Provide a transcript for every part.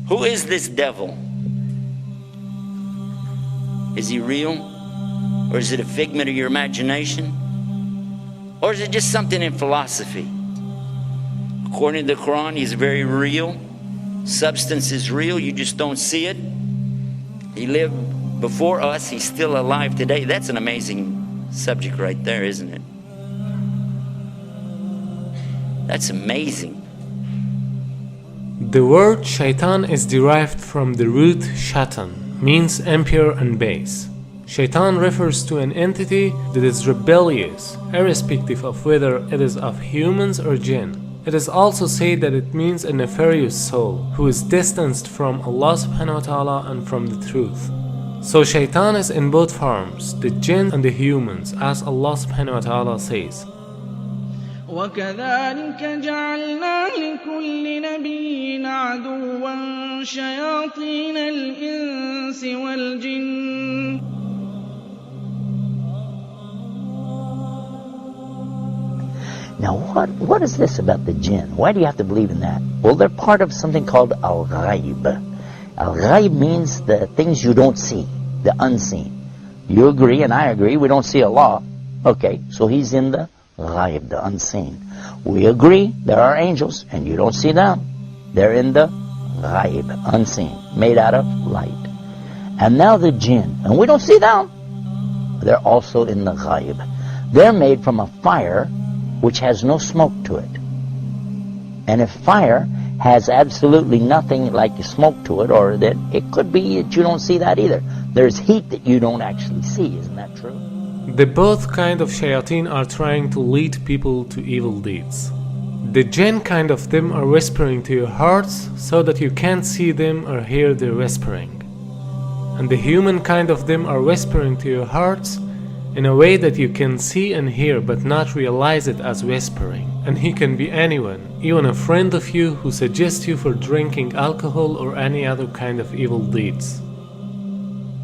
Who is this devil? Is he real? Or is it a figment of your imagination? Or is it just something in philosophy? According to the Quran, he's very real. Substance is real, you just don't see it. He lived before us, he's still alive today. That's an amazing subject right there, isn't it? That's amazing. The word shaitan is derived from the root shaitan, means impure and base. Shaitan refers to an entity that is rebellious, irrespective of whether it is of humans or jinn. It is also said that it means a nefarious soul who is distanced from Allah subhanahu wa ta'ala and from the truth. So shaitan is in both forms, the jinn and the humans, as Allah subhanahu wa ta'ala says. وَكَذَلِكَ جَعَلْنَا لِكُلِّ نَبِيٍّ عَدُوًّا شَيَاطِينَ الْإِنسِ وَالْجِنِّ. Now what is this about the jinn? Why do you have to believe in that? Well, they're part of something called al-ghaib. Al-ghaib means the things you don't see, the unseen. You agree and I agree, we don't see Allah. Okay, so he's in the ghaib, the unseen. We agree there are angels and you don't see them. They're in the ghaib, unseen, made out of light. And now the jinn, and we don't see them. They're also in the ghaib. They're made from a fire which has no smoke to it. And if fire has absolutely nothing like smoke to it, or that it could be that you don't see that either. There's heat that you don't actually see, isn't that true? The both kind of shayateen are trying to lead people to evil deeds. The jinn kind of them are whispering to your hearts so that you can't see them or hear their whispering. And the human kind of them are whispering to your hearts in a way that you can see and hear but not realize it as whispering. And he can be anyone, even a friend of you who suggests you for drinking alcohol or any other kind of evil deeds.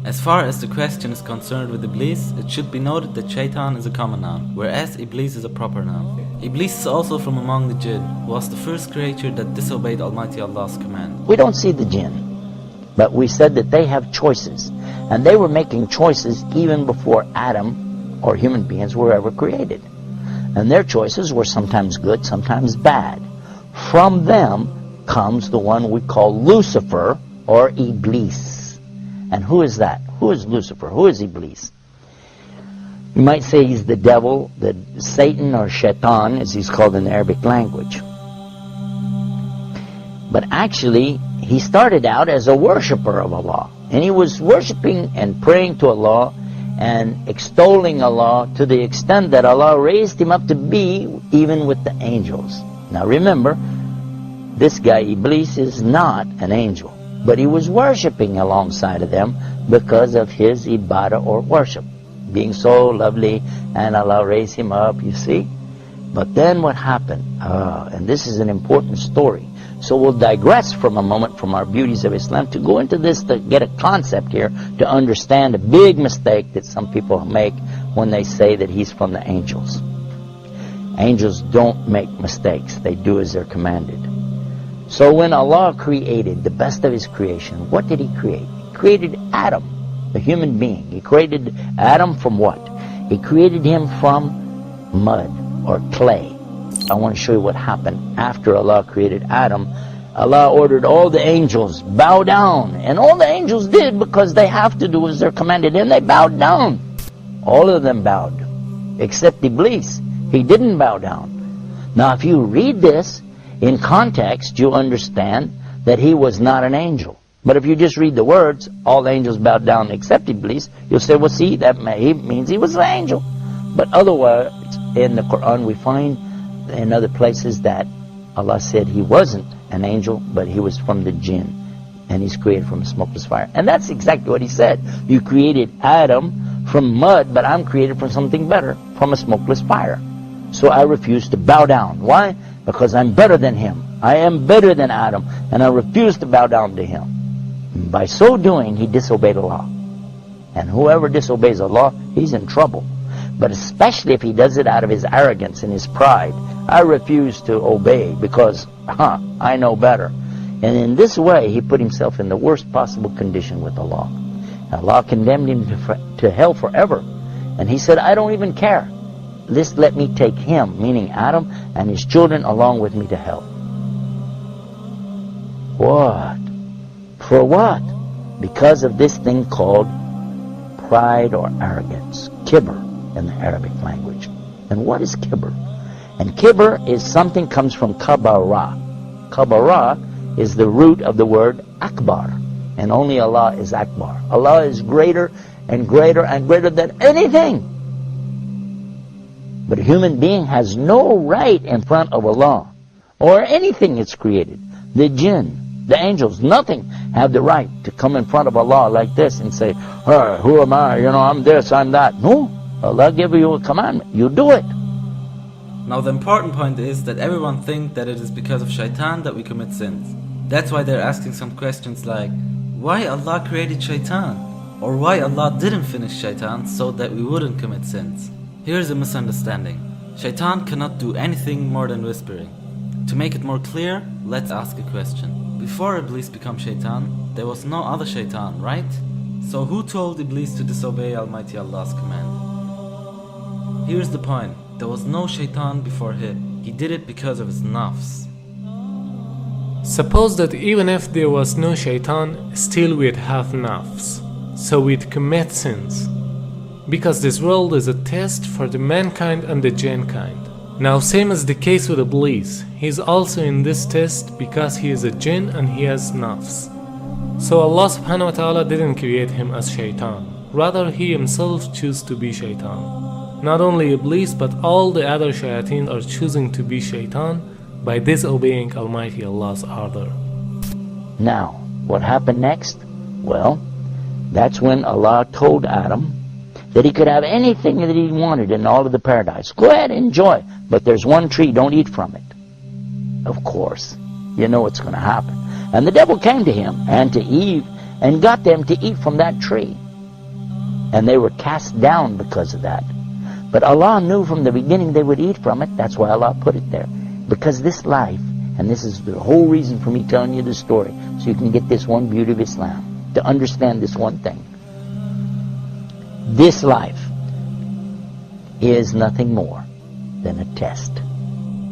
As far as the question is concerned with Iblis, it should be noted that Shaitan is a common noun, whereas Iblis is a proper noun. Iblis is also from among the jinn, who was the first creature that disobeyed Almighty Allah's command. We don't see the jinn, but we said that they have choices. And they were making choices even before Adam or human beings were ever created. And their choices were sometimes good, sometimes bad. From them comes the one we call Lucifer or Iblis. And who is that? Who is Lucifer? Who is Iblis? You might say he's the devil, the Satan or Shaitan as he's called in the Arabic language. But actually, he started out as a worshipper of Allah. And he was worshiping and praying to Allah and extolling Allah to the extent that Allah raised him up to be even with the angels. Now remember, this guy Iblis is not an angel, but he was worshiping alongside of them because of his ibadah or worship, being so lovely, and Allah raised him up, you see. But then what happened? And this is an important story. So we'll digress from a moment from our beauties of Islam to go into this to get a concept here to understand a big mistake that some people make when they say that he's from the angels. Angels don't make mistakes. They do as they're commanded. So when Allah created the best of His creation, what did He create? He created Adam, the human being. He created Adam from what? He created him from mud or clay. I want to show you what happened after Allah created Adam. Allah ordered all the angels, bow down. And all the angels did because they have to do as they're commanded. And they bowed down. All of them bowed. Except Iblis. He didn't bow down. Now if you read this in context, you understand that he was not an angel. But if you just read the words, all the angels bowed down except Iblis, you'll say, well see, that means he was an angel. But otherwise, in the Quran we find in other places that Allah said he wasn't an angel, but he was from the jinn, and he's created from a smokeless fire. And that's exactly what he said. You created Adam from mud, but I'm created from something better, from a smokeless fire. So I refuse to bow down. Why? Because I'm better than him. I am better than Adam, and I refuse to bow down to him. And by so doing, he disobeyed Allah. And whoever disobeys Allah, he's in trouble. But especially if he does it out of his arrogance and his pride. I refuse to obey because, I know better. And in this way, he put himself in the worst possible condition with Allah. Allah condemned him to hell forever. And he said, I don't even care. Just let me take him, meaning Adam, and his children along with me to hell. What? For what? Because of this thing called pride or arrogance. Kibr in the Arabic language. And what is kibr? And kibr is something comes from kabara. Kabara is the root of the word akbar. And only Allah is akbar. Allah is greater and greater and greater than anything. But a human being has no right in front of Allah or anything it's created. The jinn, the angels, nothing have the right to come in front of Allah like this and say, hey, who am I? I'm this, I'm that. No. Allah gave you a commandment. You do it. Now the important point is that everyone thinks that it is because of Shaitan that we commit sins. That's why they're asking some questions like, why Allah created Shaitan? Or why Allah didn't finish Shaitan so that we wouldn't commit sins? Here's a misunderstanding. Shaitan cannot do anything more than whispering. To make it more clear, let's ask a question. Before Iblis became Shaitan, there was no other Shaitan, right? So who told Iblis to disobey Almighty Allah's command? Here's the point. There was no Shaitan before him. He did it because of his nafs. Suppose that even if there was no Shaitan, still we'd have nafs. So we'd commit sins. Because this world is a test for the mankind and the jinn kind. Now same as the case with Iblis, he is also in this test because he is a jinn and he has nafs. So Allah subhanahu wa ta'ala didn't create him as Shaitan. Rather he himself chose to be Shaitan. Not only Iblis but all the other shayateen are choosing to be Shaitan by disobeying Almighty Allah's order. Now, what happened next? Well, that's when Allah told Adam that he could have anything that he wanted in all of the paradise. Go ahead, enjoy. But there's one tree, don't eat from it. Of course, you know what's going to happen. And the devil came to him and to Eve and got them to eat from that tree. And they were cast down because of that. But Allah knew from the beginning they would eat from it. That's why Allah put it there. Because this life, and this is the whole reason for me telling you this story, so you can get this one beauty of Islam, to understand this one thing. This life is nothing more than a test.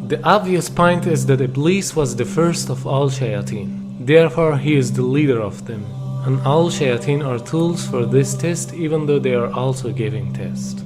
The obvious point is that Iblis was the first of all shayateen. Therefore he is the leader of them. And all shayateen are tools for this test even though they are also giving test.